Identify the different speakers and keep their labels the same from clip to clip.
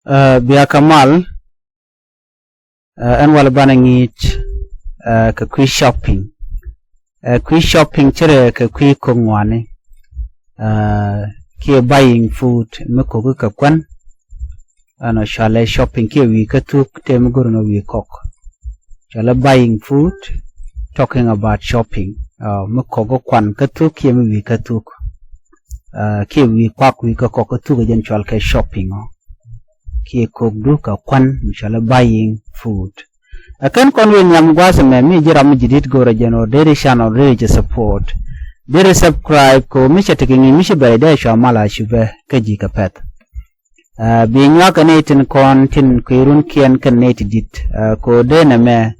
Speaker 1: Bia Kamal and wala banangit ka kui shopping chere ka kui kongwane ki buying food meko ka kwan ano shale shopping ki wi ka tuk te mguru no wi kok shale buying food talking about shopping meko go kwan ka tuk ki wi ka tuk ki wi kwak wi ka kok ka tuk jen chal ka shopping ki kok du ka kwan shale buying food akan konwen nyam gwasme mi jiram jidit go rejeno dere channel reje support dere subscribe ko mi chatiki mi shibe de shamala shibe kaji kapet bi nya kanetin kon tin kuirun kien kanet dit ko de na me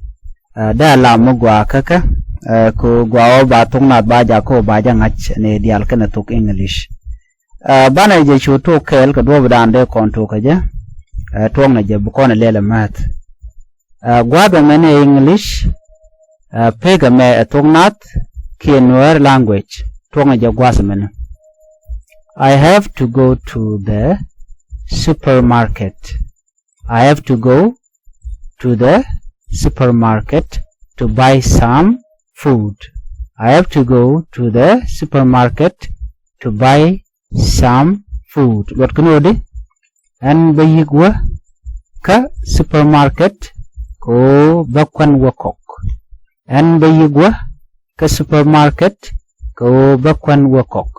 Speaker 1: da la mo gwa kaka ko gwa ba Thok Nath ba ja ko ba ja ngach ne dial kana tok English bana je chuto kel ka do bdande kon to ka je tong na je bu kon lele mat Guada mene English, pega me Thok Nath ki Nuer Language, tonga ja guasa mene. I have to go to the supermarket. I have to go to the supermarket to buy some food. I have to go to the supermarket to buy some food. What can you do? And bayigwa ka supermarket ko bakwan wakok and bayigwa ka supermarket ko bakwan wakok.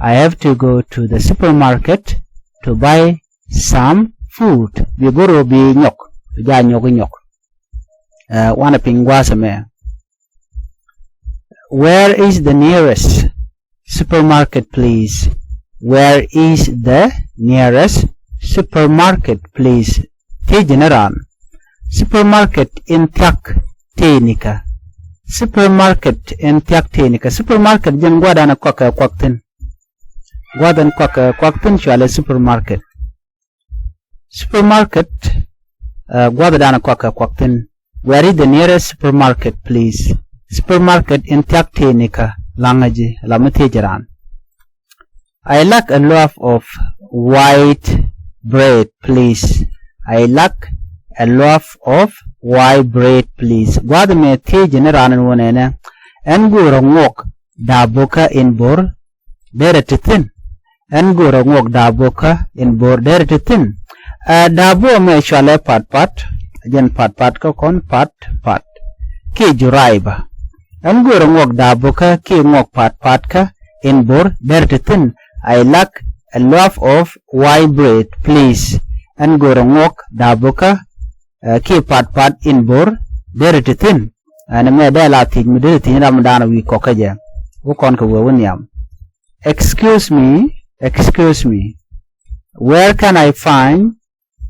Speaker 1: I have to go to the supermarket to buy some food. Bigoro bi nyok ja nyok wana pingwa same. Where is the nearest supermarket, please? Where is the nearest supermarket, please? Te general Supermarket in Thak Tenika. Supermarket in Thak Tenika. Supermarket jen gwada na kwaka kwakten. Gwada na kwaka kwakten shwale supermarket. Supermarket gwada na kwaka kwakten. Where is the nearest supermarket, please? Supermarket in Thak Tenika. Langaji lamate jaran. I like a loaf of white bread, please. I like a loaf of white bread, please. Gwada me te generaran wonene en gura ngok da boka in bor dere titin en gura ngok da boka in bor dere titin da bo me shale pat jen pat ko kon pat ki juraiba en gura ngok da boka ki ngok pat ka in bor dere titin. I like a loaf of white bread, please. En gura ngok da boka ki pat in bor dere titin ana me da la ti mi dere tin ramadana wi kokaje wo kon ko won yam. Excuse me, where can I find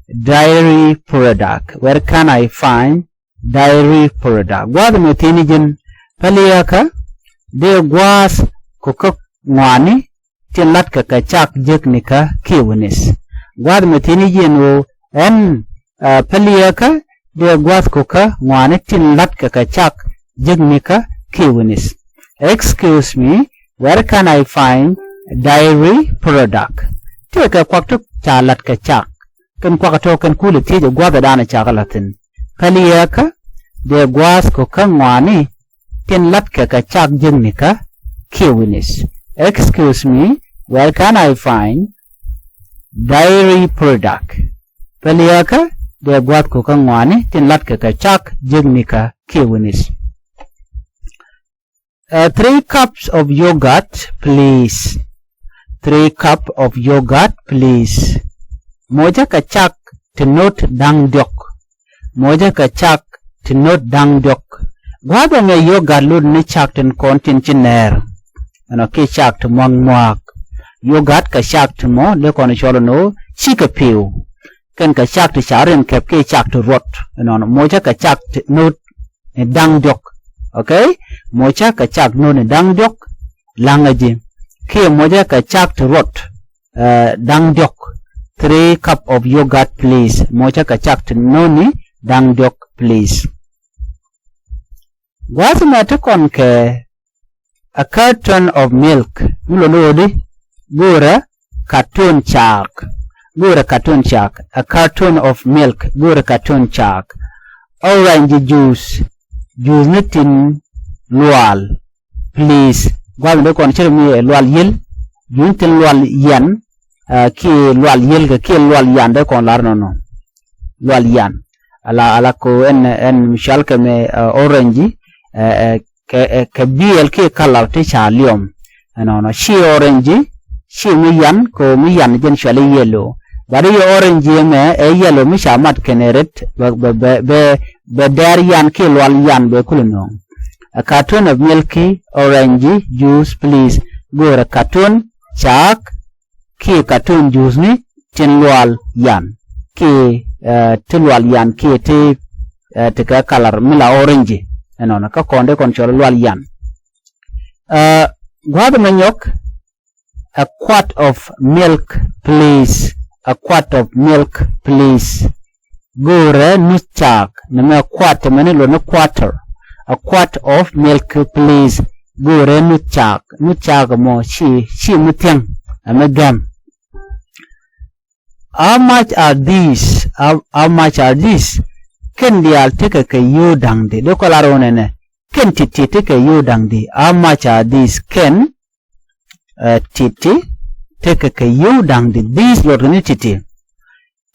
Speaker 1: dairy product? Where can I find dairy product? Gwada me tini jin paliyaka de gwas ko ngwani tin lat ka chak jeknika kiwnis. Gwada me tini jin wo en paliyaka de gwas koka ngwane tin latka ka chak jignika kiwnis. Excuse me, where can I find dairy product? Teka kwakto cha latka chak kan kwakto kan kule teje gwada dana chakalatin. Paliyaka de gwas koka ngwane tin latka ka chak jignika kiwnis. Excuse me, where can I find dairy product? Paliyaka de gwat ko kangwani tin latka ka chak jignika kiwnis. 3 cups of yogurt, please. 3 cup of yogurt, please. Moja ka chak tinot dang diok. Moja ka chak tinot dang diok. Gwada me yogurt lud ni chak tin kontin chiner. Ano ki chak to mwak. Yogurt ka chak to mo le kono cholo no chika piu. Kan ka chak to charen kep ke chak to rot no moja ka chak no dang dok. Okay, moja ka chak no dang dok langaji ke moja ka chak to rot dang dok. 3 cup of yogurt, please. Moja ka chak to no ni dang dok, please. Gwasa mata kon ke a carton of milk mulolodi gura carton chak go to cartoon shark. A carton of milk, go to cartoon shark. Orange juice, juice nitin lual, please. Gwam do kon chere mi lual yil, juntin lual yan, ki lual yil ki lual yan do kon lar no. Lual yan. Ala ko en mishal ke me orange, ke biel ki color ti cha liom. No, she orange, she mi yan ko mi yan generally yellow. But your orange me a yellow misha mat keneret be der yan ki lual yan be kulino. A carton of milky orange juice, please. Go a carton shark ki carton juice ni tin lual yan ki tilwal yan ki te ka color mila orange eno ka konde kon cholo lual yan. Gwad manyok, a quart of milk, please. A quart of milk, please. Gore nuchak. Nama quart manilo no quarter. A quart of milk, please. Gore nuchak. Nuchak mo she mutiang. Amagam. How much are these? How much are these? Ken dial take a kayu dangdi. Do kolaronene. Ken titi take a you dangdi. How much are these? Ken titi take a kayu dangdi. These lord titi.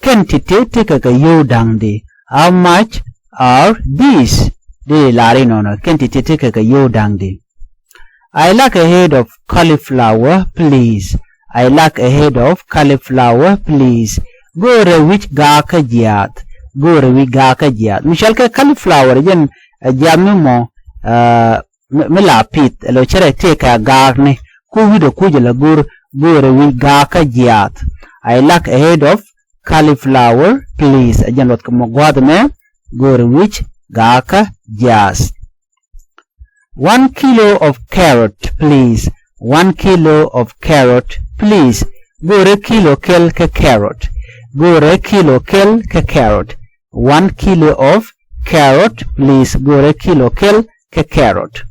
Speaker 1: Ken titi take a kayu dangdi. How much are these? De larinono. Ken titi take a kayu dangdi. I like a head of cauliflower, please. I like a head of cauliflower, please. Go re which gaka jiat. Go re which gaka jiat. Michelle ka cauliflower jen jamu mo mila pit lo chere take a garne ku wido kujela go re which gaka jiat. I like a head of cauliflower, please. Ajan lot mo gwadme go re which gaka jias. 1 kilo of carrot, please. 1 kilo of carrot, please. Go re kilo kel ka carrot. Go re kilo kel ka carrot. 1 kilo of carrot, please. Go re kilo kel ka carrot.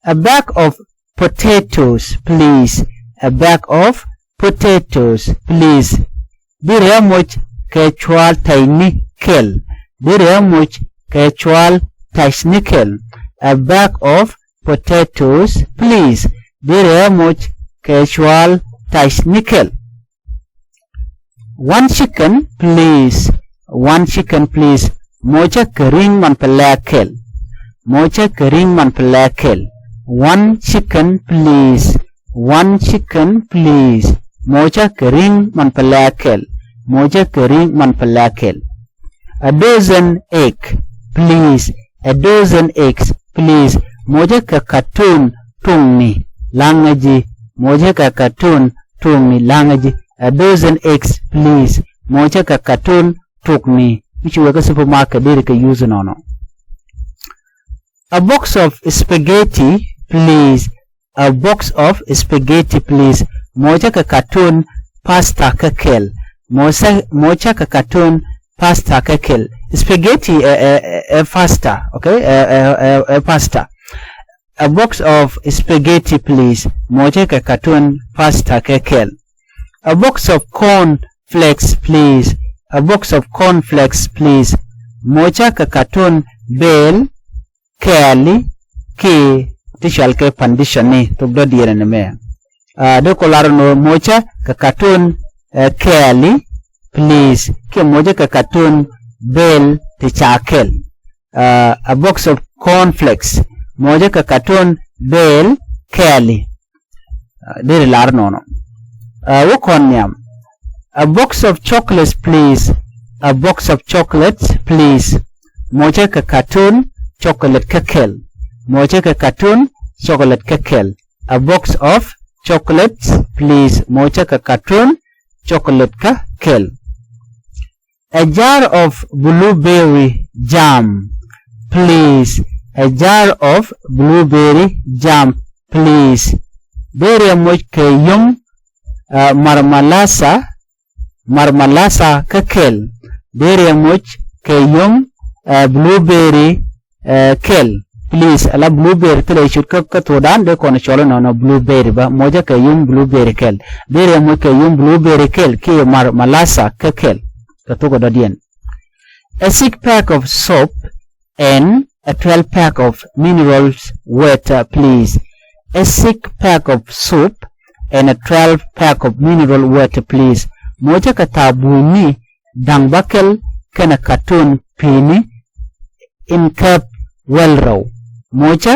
Speaker 1: A bag of potatoes, please. A bag of potatoes, please. Dire much ka chwal tiny kel. Dire much ka chwal tiny kel. A bag of potatoes, please. Dire much casual nickel. 1 chicken, please. 1 chicken, please. Mocha kering man pelakel. Mocha kering man pelakel. 1 chicken, please. 1 chicken, please. Mocha kering man pelakel. Mocha kering man pelakel. A dozen egg, please. A dozen eggs, please. Moja ka cartoon tungni language. Moja ka cartoon tungni language. A dozen eggs, please. Moja ka cartoon tungni. Which we go supermarket there ka use no. A box of spaghetti, please. A box of spaghetti, please. Moja ka cartoon pasta ka kel. Moja ka cartoon pasta ka kel. Spaghetti pasta, okay? Pasta. A box of spaghetti, please. Moja ka cartoon pasta ka kel. A box of corn flakes, please. A box of corn flakes, please. Moja ka cartoon bell keli ki tishal ke pandishani to do dire ne me. Do kolaro no moja ka cartoon keli, please. Ke moja ka cartoon bell tichakel. A box of cornflakes. Moja ka cartoon bell keli. Dire lar no. Wokonyam. A box of chocolates, please. A box of chocolates, please. Moja ka cartoon chocolate kakel. Moja ka cartoon chocolate kakel. A box of chocolates, please. Moja ka cartoon chocolate kakel. A jar of blueberry jam, please. A jar of blueberry jam, please. Very much kayum marmalasa kakel. Very much kayum blueberry kel. please ala blueberry tele should ka todan de kono cholo no blueberry ba moja ka yum blueberry kel dere mo ka yum blueberry kel ke malasa ka kel ka to godien a 6 pack of soap and a 12 pack of minerals water please a 6 pack of soap and a 12 pack of mineral water please moja ka tabuni dang bakel kana katun pini in cup well row moja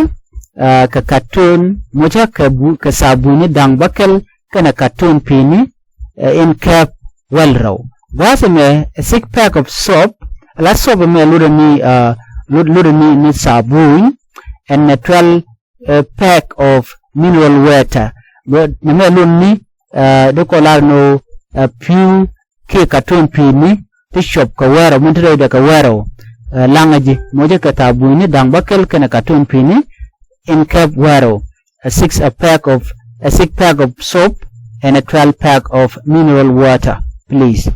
Speaker 1: ka katun moja ka sabuni dang bakel kana katun pini in cup well row wasme a 6 pack of soap la soap me ludani ni sabun and a 12 pack of mineral water but me lunni de kolar no few ke katun pini to shop ka wero muntre de ka wero language moja ka tabuni dang bakel kana katun pini in cup wero a 6 pack of soap and a 12 pack of mineral water please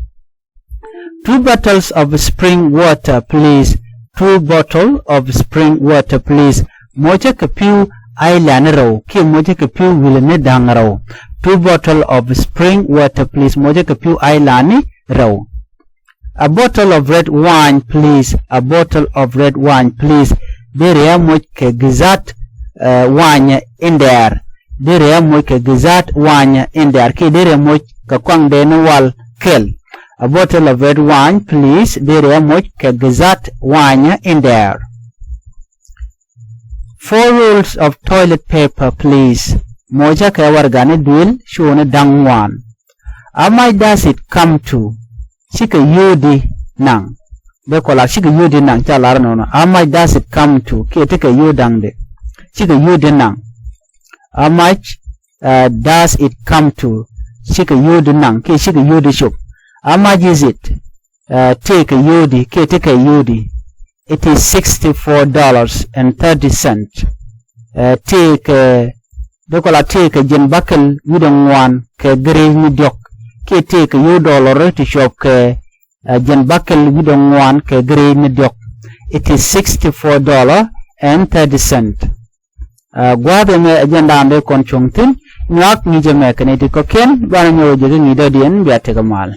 Speaker 1: 2 bottles of spring water please 2 bottle of spring water please moja ka piu island row ki moja ka piu wilne dang row 2 bottle of spring water please moja ka piu island row a bottle of red wine please a bottle of red wine please there moja ka gizat wine in there there moja ka gizat wine in there ki there moja ka kwang de no wal kel a bottle of red wine please there moja ka gizat wine in there 4 rolls of toilet paper please moja ka wargane duil shone dangwan amai does it come to shika yudi nang be kola shika yudi nang chalar no amai does it come to ke take yudang de shika yudi nang how much does it come to shika yudi nang ke shika yudi shop how much is it take yudi ke take yudi it is $64.30 take dokola take jen bakel widon wan ke grey ni dok ke take $1 to shop ke jen bakel widon wan ke grey ni dok it is $64.30 gwade me agenda ande kon chongtin nyak ni jeme kene ti koken bana nyo jege ni dodien biate kamal